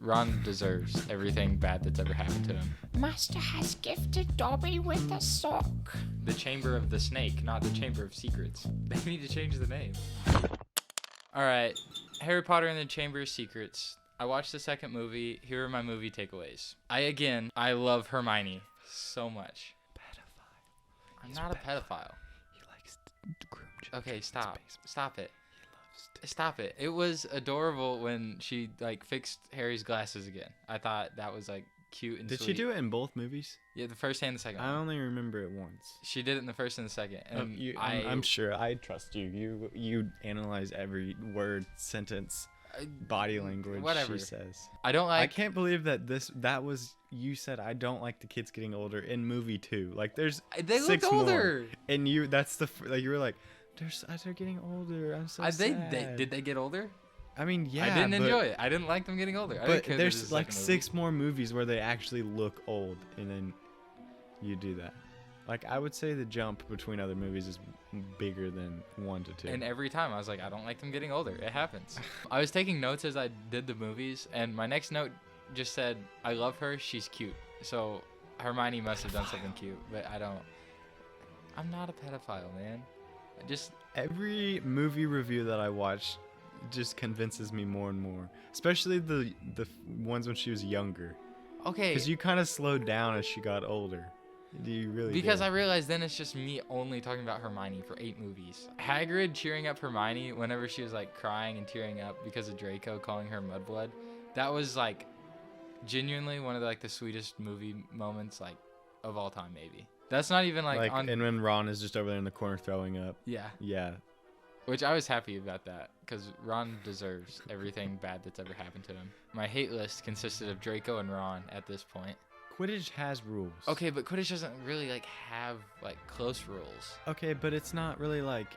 Ron deserves everything bad that's ever happened to him. Master has gifted Dobby with a sock. The Chamber of the Snake, not the Chamber of Secrets. They need to change the name. Alright, Harry Potter and the Chamber of Secrets. I watched the second movie. Here are my movie takeaways. I love Hermione so much. Pedophile. I'm not a pedophile. He likes to groom children. Okay, stop. Stop it. He loves to. Stop it. It was adorable when she, like, fixed Harry's glasses again. I thought that was, like, cute and Did sweet. she do it in both movies? Yeah, the first and the second I one. only remember it once. She did it in the first and the second. And I'm sure. I trust you. You analyze every word, sentence, body language whatever. she says. I don't like... I can't believe that was you said I don't like the kids getting older in movie 2. Like there's They six looked older. more, and you you were like they're getting older. I'm so sad. Did they get older? I mean, yeah. I didn't enjoy it. I didn't like them getting older. I didn't But care there's this is like second 6 more movies where they actually look old, and then you do that. Like I would say the jump between other movies is bigger than 1 to 2. And every time I was like, I don't like them getting older. It happens. I was taking notes as I did the movies, and my next note just said, I love her. She's cute. So Hermione must have done something cute, but I don't. I'm not a pedophile, man. Every movie review that I watch just convinces me more and more, especially the ones when she was younger. Okay. Because you kind of slowed down as she got older. Do you really? Because I realized then it's just me only talking about Hermione for 8 movies. Hagrid cheering up Hermione whenever she was like crying and tearing up because of Draco calling her mudblood. That was like genuinely one of the sweetest movie moments like of all time, maybe. That's not even like on. And when Ron is just over there in the corner throwing up. Yeah. Yeah. Which I was happy about that because Ron deserves everything bad that's ever happened to him. My hate list consisted of Draco and Ron at this point. Quidditch has rules. Okay, but Quidditch doesn't really have close rules. Okay, but it's not really like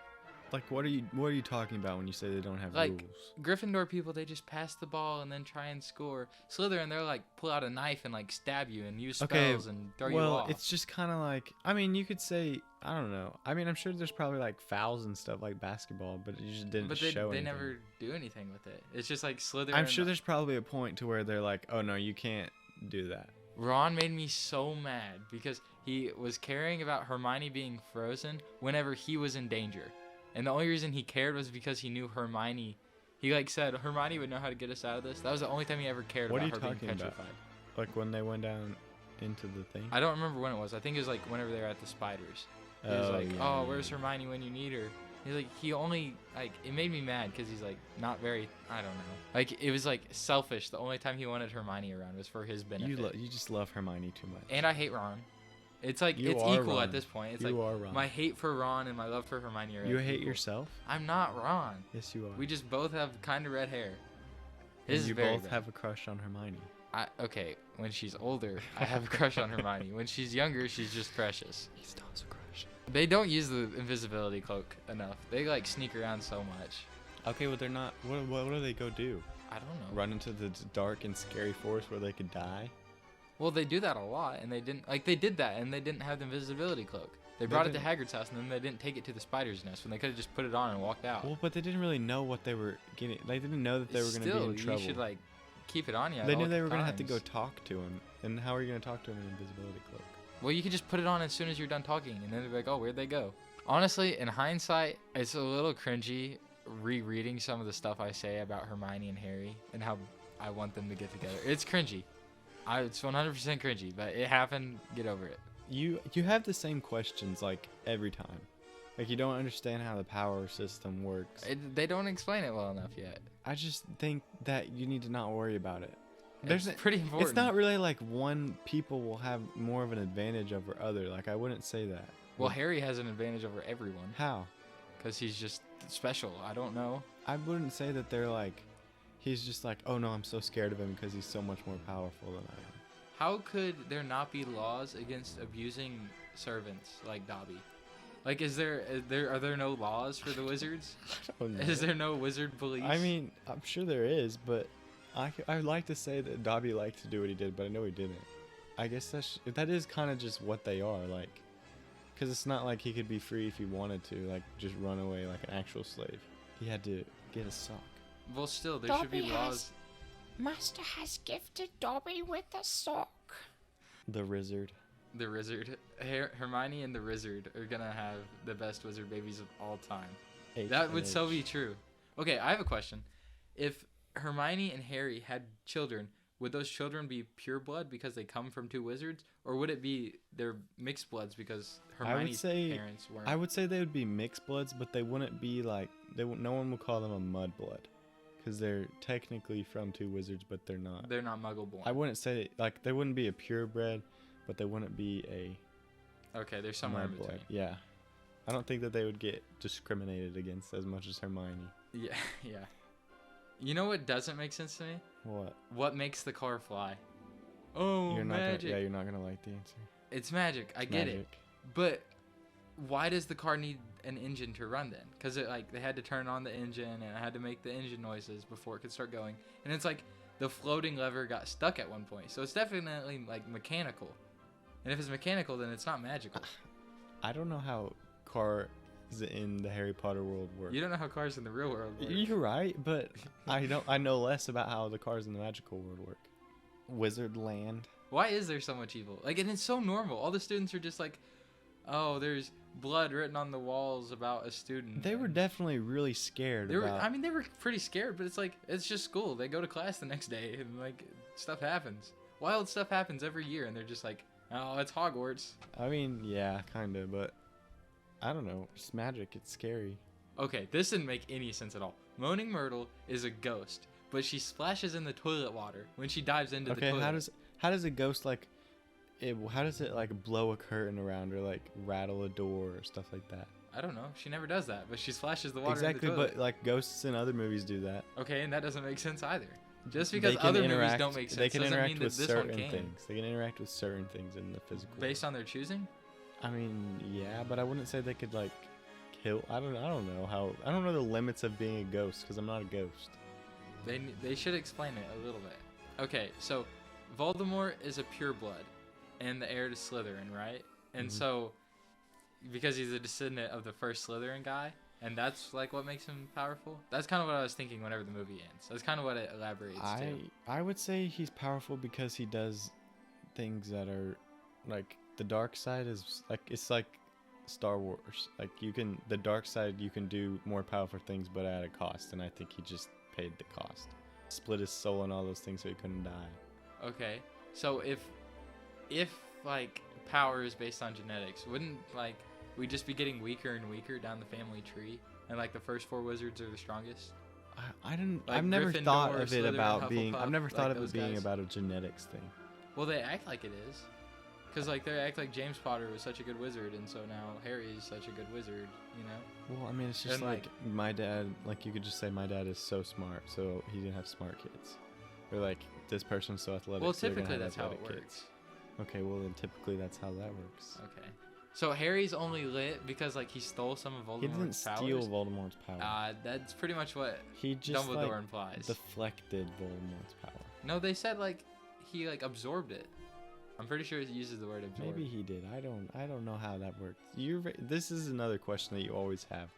what are you talking about when you say they don't have rules? Gryffindor people, they just pass the ball and then try and score. Slytherin, they're pull out a knife and stab you and use spells and throw you off. Well, it's just kind of I mean, you could say, I don't know. I mean, I'm sure there's probably fouls and stuff like basketball, but you just didn't show anything. They never do anything with it. It's just Slytherin. I'm sure there's probably a point to where they're like, oh no, you can't do that. Ron made me so mad because he was caring about Hermione being frozen whenever he was in danger. And the only reason he cared was because he knew Hermione. He said Hermione would know how to get us out of this. That was the only time he ever cared about her being petrified. What are you talking about? Like when they went down into the thing? I don't remember when it was. I think it was whenever they were at the spiders. He was where's Hermione when you need her? He's he only it made me mad because he's not very, I don't know. It was selfish. The only time he wanted Hermione around was for his benefit. You just love Hermione too much. And I hate Ron. It's it's equal at this point. It's are Ron. My hate for Ron and my love for Hermione are You hate equal. yourself? I'm not Ron. Yes, you are. We just both have kind of red hair. And you both have a crush on Hermione. Okay, when she's older, I have a crush on Hermione. When she's younger, she's just precious. He still has a crush. They don't use the invisibility cloak enough. They sneak around so much. Okay, well they're not. What do they go do? I don't know. Run into the dark and scary forest where they could die? Well, they do that a lot, and they didn't they did that, and they didn't have the invisibility cloak. They brought it to Hagrid's house, and then they didn't take it to the spider's nest when they could have just put it on and walked out. Well, but they didn't really know what they were getting. They didn't know that they were going to be in trouble. You should keep it on you. They knew they were going to have to go talk to him, and how are you going to talk to him in invisibility cloak? Well, you could just put it on as soon as you're done talking, and then they'll be like, oh, where'd they go? Honestly, in hindsight, it's a little cringy rereading some of the stuff I say about Hermione and Harry and how I want them to get together. It's cringy. It's 100% cringy, but it happened. Get over it. You have the same questions every time. You don't understand how the power system works. They don't explain it well enough yet. I just think that you need to not worry about it. It's pretty important. It's not really one people will have more of an advantage over other. I wouldn't say that. Well, Harry has an advantage over everyone. How? Because he's just special. I don't know. I wouldn't say that they're he's just oh no, I'm so scared of him because he's so much more powerful than I am. How could there not be laws against abusing servants like Dobby? Are there no laws for the wizards? I don't know. Is there no wizard police? I mean, I'm sure there is, but I'd like to say that Dobby liked to do what he did, but I know he didn't. I guess that is kind of just what they are, because it's not he could be free if he wanted to, just run away like an actual slave. He had to get a sock. Well, still, there should be laws. Master has gifted Dobby with a sock. The Wizard. The Wizard. Hermione and the Wizard are gonna have the best wizard babies of all time. That would so be true. Okay, I have a question. If Hermione and Harry had children, would those children be pure blood because they come from two wizards, or would it be their mixed bloods because Hermione's parents weren't? I would say they would be mixed bloods, but they wouldn't be like no one would call them a mudblood, because they're technically from two wizards, but they're not. They're not Muggle born. I wouldn't say like they wouldn't be a purebred, but they wouldn't be a. Okay, there's somewhere in mudblood. between. Yeah, I don't think that they would get discriminated against as much as Hermione. Yeah, yeah. You know what doesn't make sense to me? What? What makes the car fly? Oh, You're not magic. you're not gonna like the answer. It's magic. I get it. But why does the car need an engine to run then? Because they had to turn on the engine and it had to make the engine noises before it could start going. And it's like the floating lever got stuck at one point. So it's definitely like mechanical. And if it's mechanical, then it's not magical. I don't know how cars in the Harry Potter world work. You don't know how cars in the real world work. You're right, but I know less about how the cars in the magical world work. Wizard land. Why is there so much evil? Like, and it's so normal. All the students are just like, oh, there's blood written on the walls about a student. They were definitely really scared. They were pretty scared, but it's like, it's just school. They go to class the next day and like stuff happens. Wild stuff happens every year, and they're just like, oh, it's Hogwarts. I mean, yeah, kind of, but I don't know. It's magic. It's scary. Okay, this didn't make any sense at all. Moaning Myrtle is a ghost, but she splashes in the toilet water when she dives into the toilet. Okay, how does a ghost how does it like blow a curtain around or like rattle a door or stuff like that? I don't know. She never does that, but she splashes the water Exactly, in the toilet. but like ghosts in other movies do that. Okay, and that doesn't make sense either. Just because other movies don't make sense they can doesn't interact mean that with this certain one can. things. They can interact with certain things in the physical. Based on their choosing? I mean, yeah, but I wouldn't say they could like kill. I don't know how. I don't know the limits of being a ghost because I'm not a ghost. They should explain it a little bit. Okay, so Voldemort is a pureblood and the heir to Slytherin, right? And so because he's a descendant of the first Slytherin guy, and that's like what makes him powerful. That's kind of what I was thinking whenever the movie ends. That's kind of what it elaborates to. I would say he's powerful because he does things that are like the dark side is like it's like Star Wars. Like the dark side you can do more powerful things but at a cost, and I think he just paid the cost. Split his soul and all those things so he couldn't die. Okay. So if like power is based on genetics, wouldn't like we just be getting weaker and weaker down the family tree, and like the first four wizards are the strongest? I've never thought of it Slytherin, about being. Hufflepuff, I've never thought like of those it being guys. about a genetics thing. Well, they act like it is, because like they act like James Potter was such a good wizard, and so now Harry is such a good wizard. You know? Well, I mean, it's just And, like my dad. Like you could just say my dad is so smart, so he didn't have smart kids, or like this person's so athletic. Well, so they're gonna typically have that's how it athletic works. kids. Okay, well then typically that's how that works. Okay. So Harry's only lit because like he stole some of Voldemort's He didn't powers. steal Voldemort's power. That's pretty much what He just Dumbledore like implies. deflected Voldemort's power. No, they said like he like absorbed it. I'm pretty sure he uses the word absorb. Maybe he did. I don't know how that works. This is another question that you always have.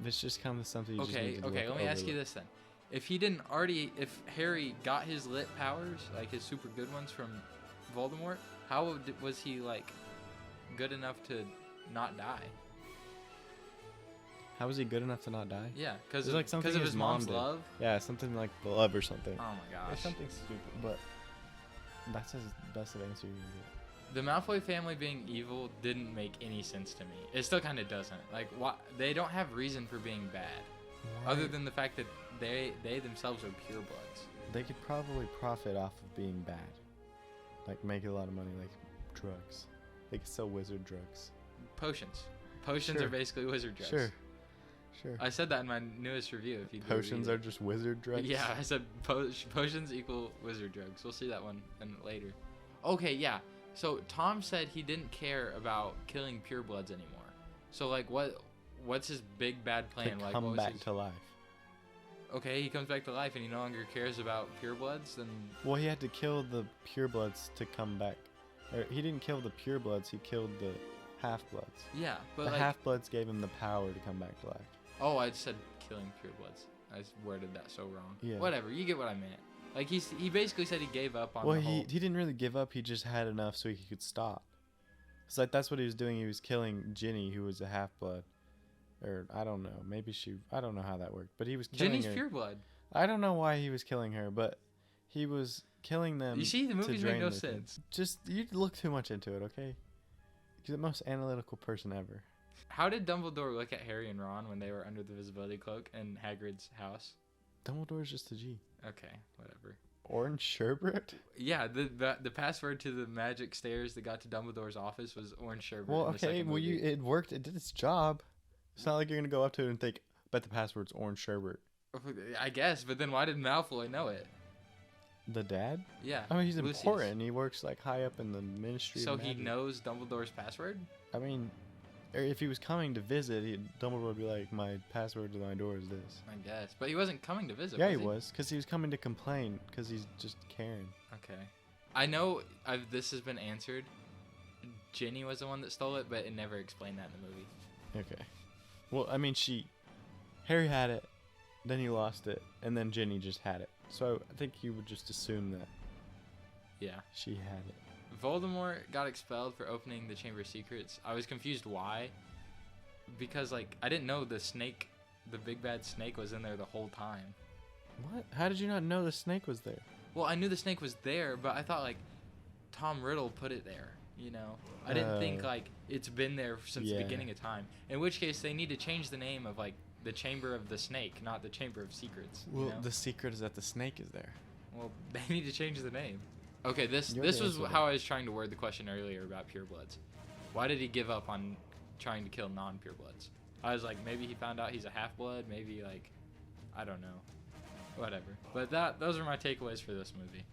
It's just kind of something you just need to Let me ask you this then. If Harry got his lit powers, like his super good ones from Voldemort, how was he like good enough to not die? How was he good enough to not die? Yeah, because It's like of his mom's did. love. Yeah, something like love or something. Oh my Or gosh. something stupid, but that's the best of answer you can get. The Malfoy family being evil didn't make any sense to me. It still kind of doesn't. Like, they don't have reason for being bad, other than the fact that they themselves are purebloods. They could probably profit off of being bad, like make a lot of money, like drugs. They could sell wizard drugs. Potions are Sure. basically wizard drugs. Sure. I said that in my newest review. If you Potions are just wizard drugs. Yeah, I said potions equal wizard drugs. We'll see that one later. Okay, yeah. So Tom said he didn't care about killing purebloods anymore. So like, what's his big bad plan? To Like, come what was back his... to life. Okay, he comes back to life and he no longer cares about purebloods. Then Well, he had to kill the purebloods to come back. Or he didn't kill the purebloods. He killed the half-bloods. yeah, but The like, half-bloods gave him the power to come back to life. oh, I said killing purebloods. I worded that so wrong. Yeah. Whatever, you get what I meant. Like he basically said he gave up on Well, the whole. he didn't really give up. He just had enough so he could stop. It's like that's what he was doing. He was killing Ginny, who was a half blood, or I don't know. Maybe I don't know how that worked, but he was killing Ginny's her. pure blood. I don't know why he was killing her, but he was killing them. You see, the to movies drain make no their thing. sense. Just you look too much into it, okay? You're the most analytical person ever. How did Dumbledore look at Harry and Ron when they were under the invisibility cloak in Hagrid's house? Dumbledore's just a G. Okay, whatever. Orange sherbet? Yeah, the password to the magic stairs that got to Dumbledore's office was orange sherbet. Well, in the okay, second well movie. it worked. It did its job. It's not like you're gonna go up to it and think, "Bet the password's orange sherbet." I guess, but then why did Malfoy know it? The dad? Yeah. I mean, he's Lucius. important. He works like high up in the Ministry. So of he Magic. knows Dumbledore's password? I mean, or if he was coming to visit, Dumbledore would be like, "My password to my door is this." I guess. But he wasn't coming to visit, Yeah, was he was, because he was coming to complain, because he's just caring. Okay. I know this has been answered. Ginny was the one that stole it, but it never explained that in the movie. Okay. Well, I mean, Harry had it, then he lost it, and then Ginny just had it. So I think you would just assume that Yeah. she had it. Voldemort got expelled for opening the Chamber of Secrets. I was confused why. Because, like, I didn't know the snake, the big bad snake, was in there the whole time. What? How did you not know the snake was there? Well, I knew the snake was there, but I thought, like, Tom Riddle put it there, you know? I didn't think, like, it's been there since yeah. the beginning of time. In which case, they need to change the name of, like, the Chamber of the Snake, not the Chamber of Secrets. Well, you know? the secret is that the snake is there. Well, they need to change the name. Okay, this You already was answered how I was trying to word the question earlier about purebloods. Why did he give up on trying to kill non-purebloods? I was like, maybe he found out he's a half-blood, maybe, like, I don't know. Whatever. But those are my takeaways for this movie.